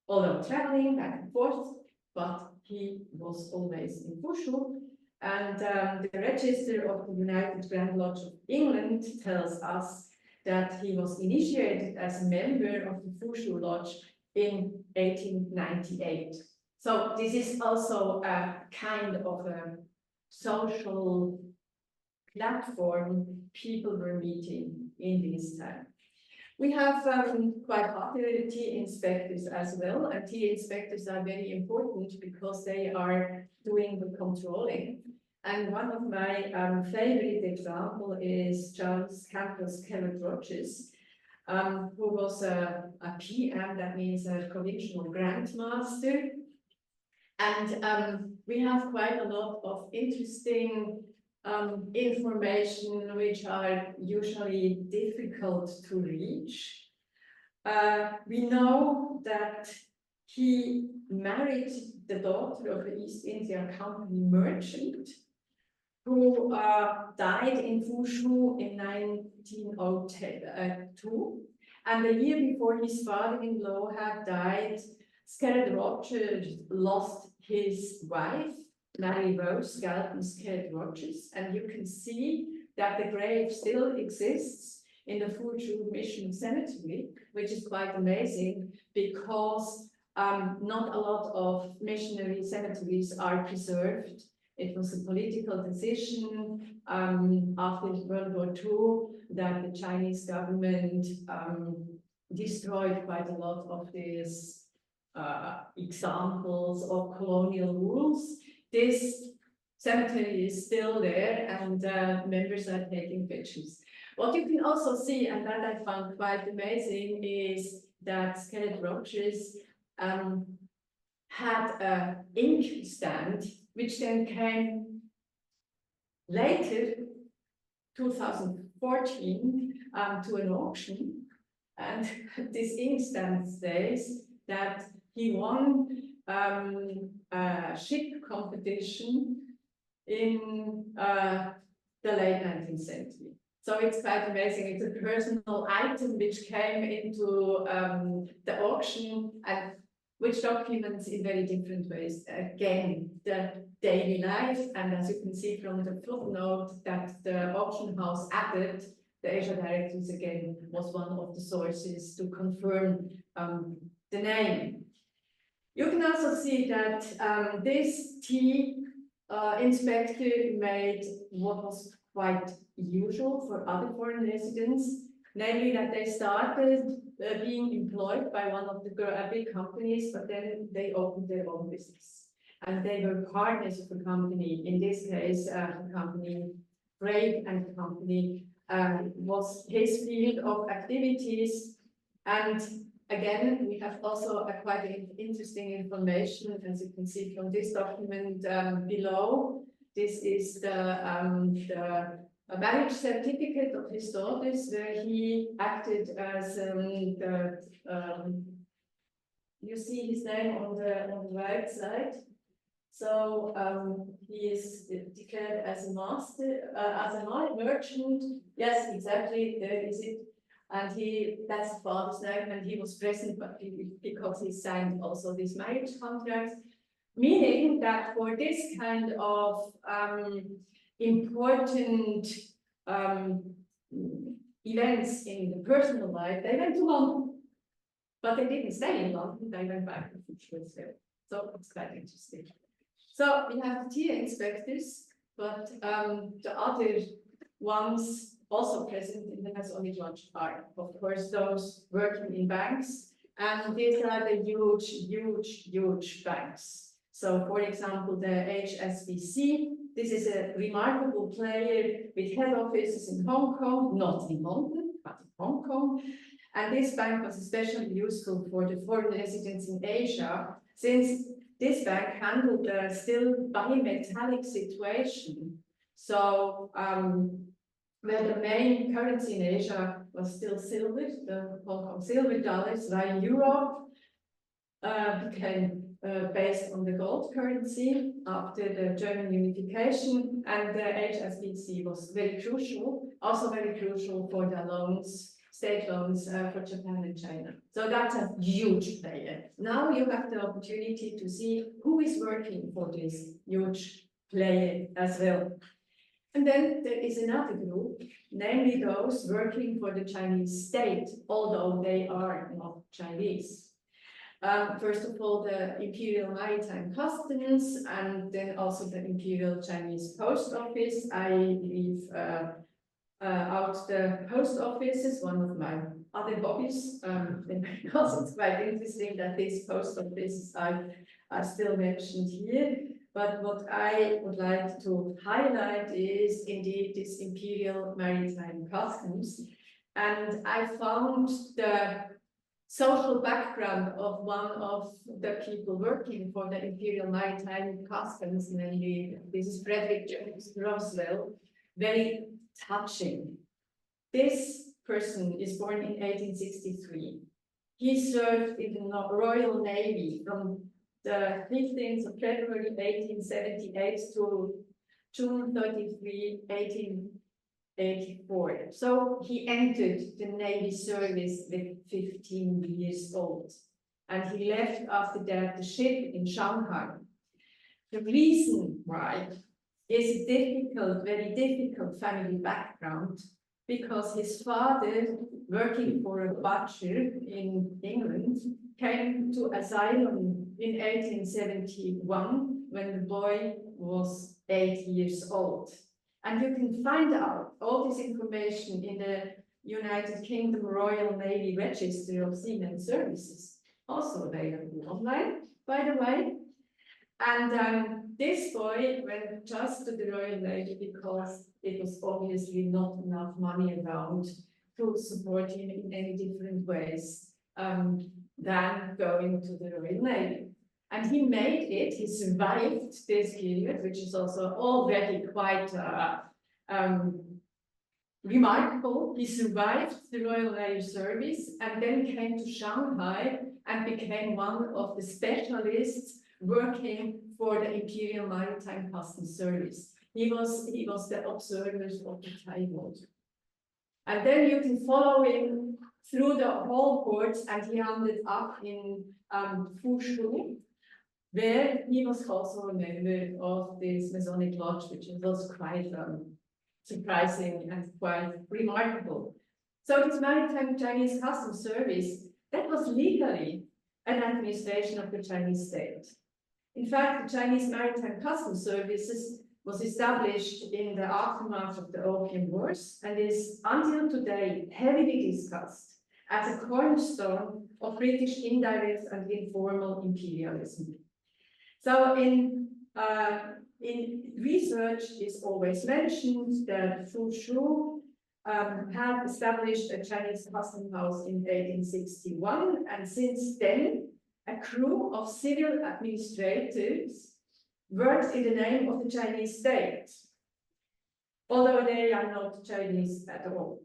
although traveling back and forth, but he was always in Fushu. And the register of the United Grand Lodge of England tells us that he was initiated as a member of the Fushu Lodge in 1898. So this is also a kind of a social platform people were meeting in this time. We have quite other tea inspectors as well, and tea inspectors are very important because they are doing the controlling. And one of my favorite example is Charles Campbell's Kellogg-Rogers, who was a PM, that means a provincial grandmaster. And we have quite a lot of interesting information which are usually difficult to reach. We know that he married the daughter of the East India Company merchant who died in Fushu in 1902. And the year before his father-in-law had died, Kellogg-Rogers lost his wife, Mary Rose Galton Kellogg-Rogers, and you can see that the grave still exists in the Fushu Mission Cemetery, which is quite amazing because not a lot of missionary cemeteries are preserved. It was a political decision after World War II that the Chinese government destroyed quite a lot of these examples of colonial rules. This cemetery is still there, and members are taking pictures. What you can also see, and that I found quite amazing, is that Kellogg-Rogers had an ink stand, which then came later, 2014, to an auction. And this ink stand says that he won a ship competition in the late 19th century. So it's quite amazing. It's a personal item which came into the auction and which documents in very different ways, again, the daily life. And as you can see from the footnote that the auction house added, the Asia Directories again was one of the sources to confirm the name. You can also see that this tea inspector made what was quite usual for other foreign residents, namely that they started being employed by one of the big companies, but then they opened their own business. And they were partners of the company. In this case, the company, Craig and Company, was his field of activities. And again, we have also a quite interesting information, as you can see from this document below. This is a marriage certificate of his daughters, where he acted as you see his name on the right side. So he is declared as a master, as a merchant. Yes, exactly, there is it. And that's the father's name, and he was present, but because he signed also this marriage contract, meaning that for this kind of important events in the personal life, they went to London, but they didn't stay in London, they went back to Suíça. So it's quite interesting. So we have the tea inspectors, but the other ones also present in the Masonic are, of course, those working in banks, and these are the huge banks. So, for example, the HSBC, this is a remarkable player with head offices in Hong Kong, not in London, but in Hong Kong. And this bank was especially useful for the foreign residents in Asia, since this bank handled a still bimetallic situation. So, where the main currency in Asia was still silver, the Hong Kong silver dollars, while Europe became based on the gold currency after the German unification, and the HSBC was very crucial, also very crucial for the loans, state loans for Japan and China. So that's a huge player. Now you have the opportunity to see who is working for this huge player as well. And then there is another group, namely those working for the Chinese state, although they are not Chinese. First of all, the imperial maritime customs, and then also the imperial Chinese post office. I leave out the post office is one of my other hobbies, because it's quite interesting that these post offices are still mentioned here. But what I would like to highlight is indeed this imperial maritime customs. And I found the social background of one of the people working for the imperial maritime customs, namely, this is Frederick James Roswell, very touching. This person is born in 1863. He served in the Royal Navy from the 15th of February 1878 to June 33, 1884. So he entered the Navy service with 15 years old, and he left after that the ship in Shanghai. The reason why is a difficult, very difficult family background, because his father, working for a butcher in England, came to asylum in 1871 when the boy was 8 years old. And you can find out all this information in the United Kingdom Royal Navy Register of Seamen Services, also available online, by the way. And this boy went just to the Royal Navy because it was obviously not enough money around to support him in any different ways than going to the Royal Navy. And he made it, he survived this period, which is also already quite remarkable. He survived the Royal Navy service and then came to Shanghai and became one of the specialists working for the Imperial Maritime Customs Service. He was the observer of the Tide. And then you can follow him through the whole ports, and he ended up in Fushu, where he was also a member of this Masonic Lodge, which was quite surprising and quite remarkable. So this Maritime Chinese Customs Service, that was legally an administration of the Chinese state. In fact, the Chinese Maritime Customs Services was established in the aftermath of the Opium Wars and is until today heavily discussed as a cornerstone of British indirect and informal imperialism. So in research is always mentioned that Fushu had established a Chinese custom house in 1861, and since then a crew of civil administrators works in the name of the Chinese state, although they are not Chinese at all.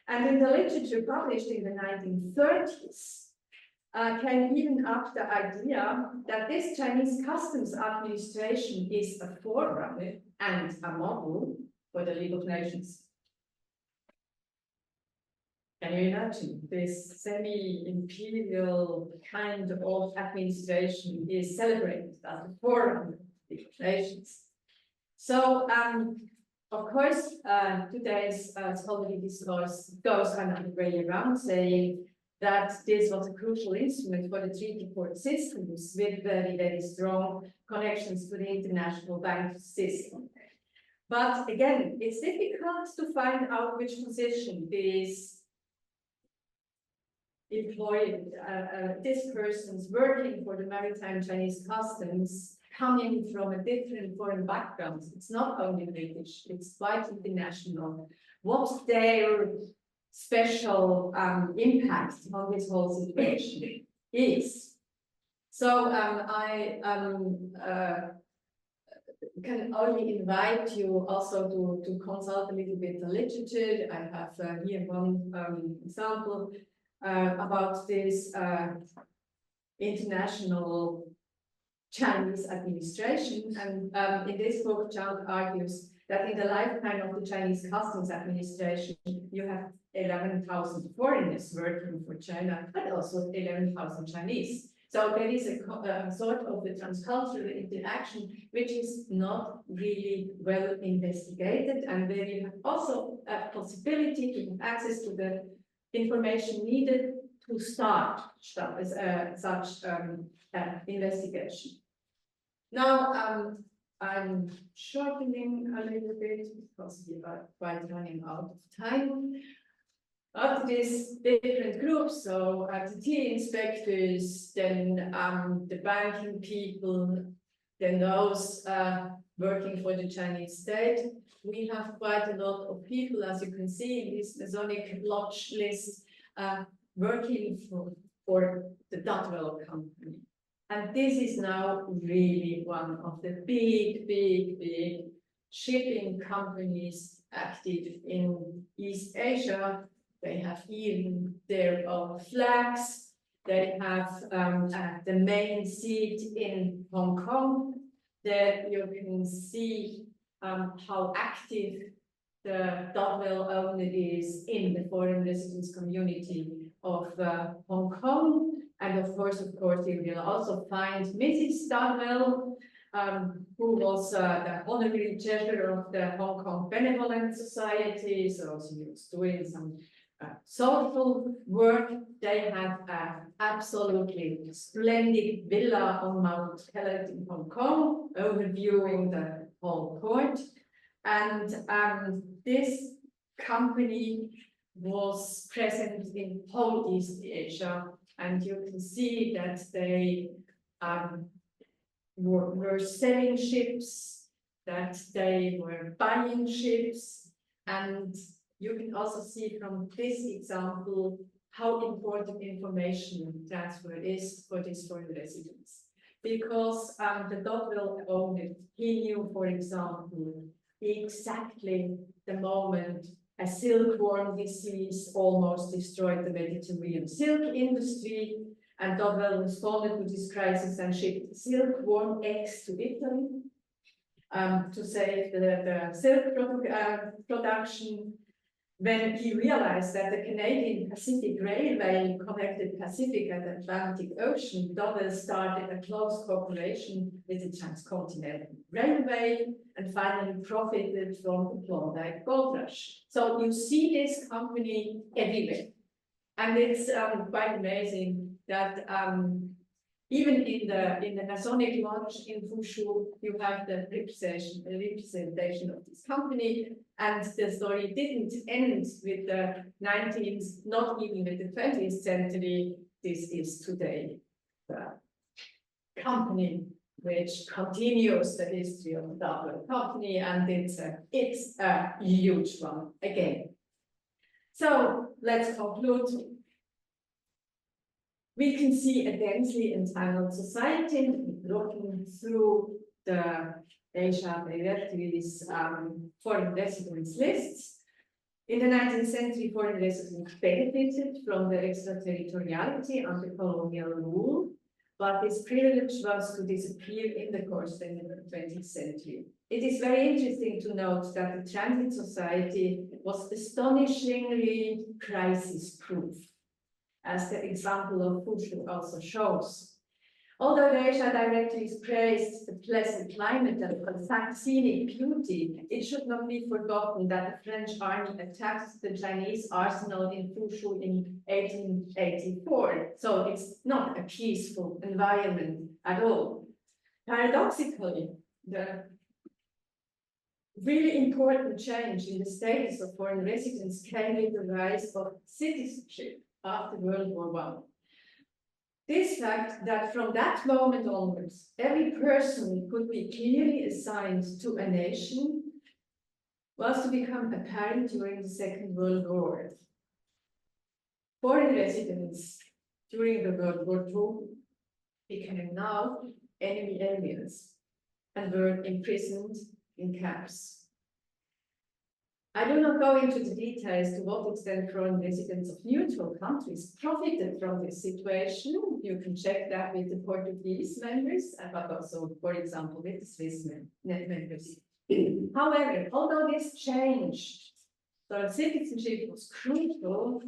And in the literature published in the 1930s, came even up the idea that this Chinese customs administration is a forerunner and a model for the League of Nations. Can you imagine this semi-imperial kind of administration is celebrated as a forerunner of the League of Nations? So, of course, today's scholarly discourse goes another way around, saying that this was a crucial instrument for the treaty port systems with very, very strong connections to the international bank system. But again, it's difficult to find out which position this this person's working for the maritime Chinese customs, coming from a different foreign background. It's not only British, it's quite international. What's their special impact on this whole situation is? So I can only invite you also to consult a little bit the literature. I have here one example about this international Chinese administration. And in this book, Chang argues that in the lifetime of the Chinese customs administration, you have 11,000 foreigners working for China, but also 11,000 Chinese. So there is a sort of a transcultural interaction, which is not really well investigated, and where you have also a possibility to have access to the information needed to start such investigation. Now, I'm shortening a little bit because we are quite running out of time. After these different groups, so the tea inspectors, then the banking people, then those working for the Chinese state, we have quite a lot of people, as you can see in this Masonic Lodge list, working for the Dutwell company. And this is now really one of the big shipping companies active in East Asia. They have even their own flags. They have the main seat in Hong Kong. There you can see how active the Dutwell owner is in the foreign residence community of Hong Kong. And of course, you will also find Mrs. Dutwell, who was the honorary treasurer of the Hong Kong Benevolent Society. So she was doing some social work. They have an absolutely splendid villa on Mount Kellet in Hong Kong, overviewing the whole port. And this company was present in whole East Asia. And you can see that they were selling ships, that they were buying ships, and you can also see from this example how important information transfer is for these foreign residents. Because the Dutwell owner, he knew, for example, exactly the moment a silkworm disease almost destroyed the Mediterranean silk industry, and Dutwell responded to this crisis and shipped silkworm eggs to Italy to save the silk production. When he realized that the Canadian Pacific Railway connected Pacific and Atlantic Ocean, Dutwell started a close cooperation with the Transcontinental Railway and finally profited from the Klondike Gold Rush. So you see this company everywhere. And it's quite amazing that even in the Masonic Lodge in Fushu, you have the representation of this company. And the story didn't end with the 19th, not even with the 20th century. This is today the company which continues the history of the Dutwell company, and it's a huge one again. So let's conclude. We can see a densely entangled society looking through the Asia directories foreign residence lists. In the 19th century, foreign residents benefited from the extraterritoriality under colonial rule, but this privilege was to disappear in the course of the 20th century. It is very interesting to note that the transit society was astonishingly crisis-proof, as the example of Fushu also shows. Although the Asia directories praised the pleasant climate and the scenic beauty, it should not be forgotten that the French army attacked the Chinese arsenal in Fushu in 1884. So it's not a peaceful environment at all. Paradoxically, the really important change in the status of foreign residents came with the rise of citizenship after World War I. This fact that from that moment onwards, every person could be clearly assigned to a nation was to become apparent during the Second World War. Foreign residents during the World War II became now enemy aliens and were imprisoned in camps. I do not go into the details to what extent foreign residents of neutral countries profited from this situation. You can check that with the Portuguese members, but also, for example, with the Swiss members. However, although this changed, so citizenship was crucial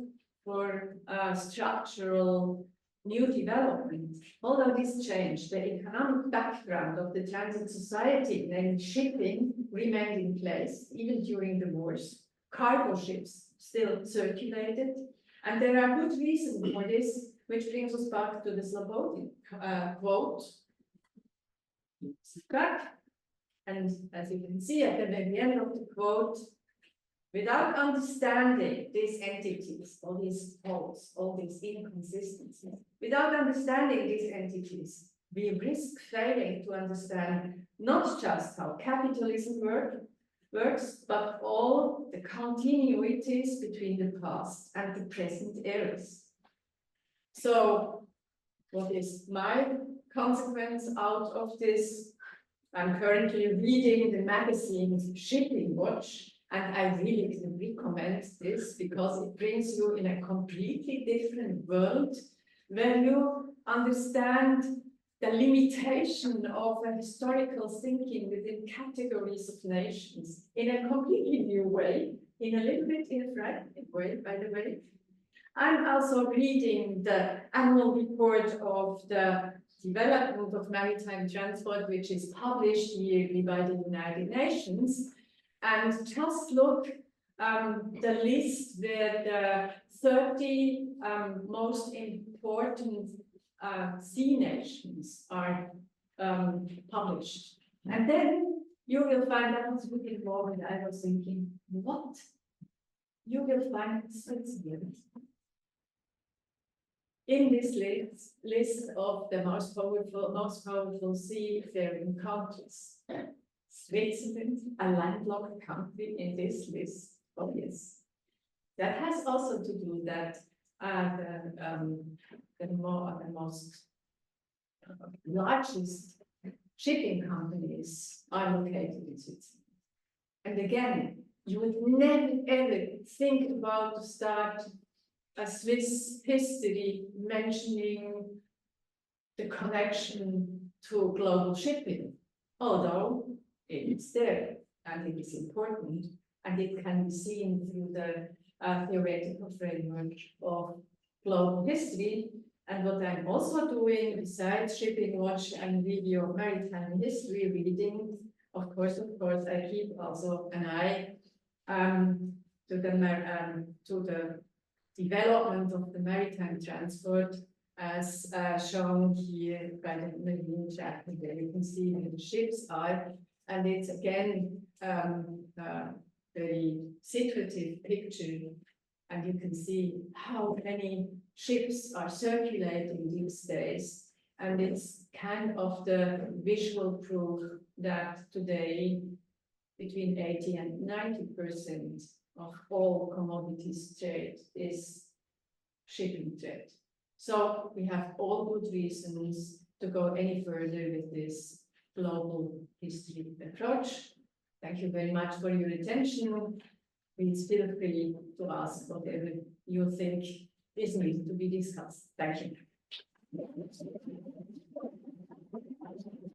for structural new development. Although this changed, the economic background of the transit society, namely shipping, remained in place even during the wars. Cargo ships still circulated, And there are good reasons for this, which brings us back to the Slobodin quote. And as you can see at the very end of the quote, without understanding these entities, all these faults, all these inconsistencies, without understanding these entities, we risk failing to understand not just how capitalism works, but all the continuities between the past and the present eras. So, what is my consequence out of this? I'm currently reading the magazine Shipping Watch, and I really can recommend this because it brings you in a completely different world where you understand the limitation of a historical thinking within categories of nations in a completely new way, in a little bit in a fragmented way, by the way. I'm also reading the annual report of the development of maritime transport, which is published yearly by the United Nations. And just look the list where the 30 most important sea nations are published. And then you will find, that was looking forward, I was thinking, what? You will find Switzerland in this list of the most powerful seafaring countries. Switzerland, a landlocked country in this list. Oh yes, that has also to do that the most largest shipping companies are located in Switzerland. And again, you would never ever think about to start a Swiss history mentioning the connection to global shipping, although it's there and it is important, and it can be seen through the theoretical framework of global history. And what I'm also doing besides Shipping Watch and review of maritime history reading, of course, I keep also an eye to the development of the maritime transport, as shown here by the marine chapter. There you can see where the ships are, and it's again a very situative picture, and you can see how many ships are circulating these days, and it's kind of the visual proof that today between 80 and 90% of all commodities trade is shipping trade. So we have all good reasons to go any further with this global history approach. Thank you very much for your attention. Please feel free to ask whatever you think is needed to be discussed. Thank you.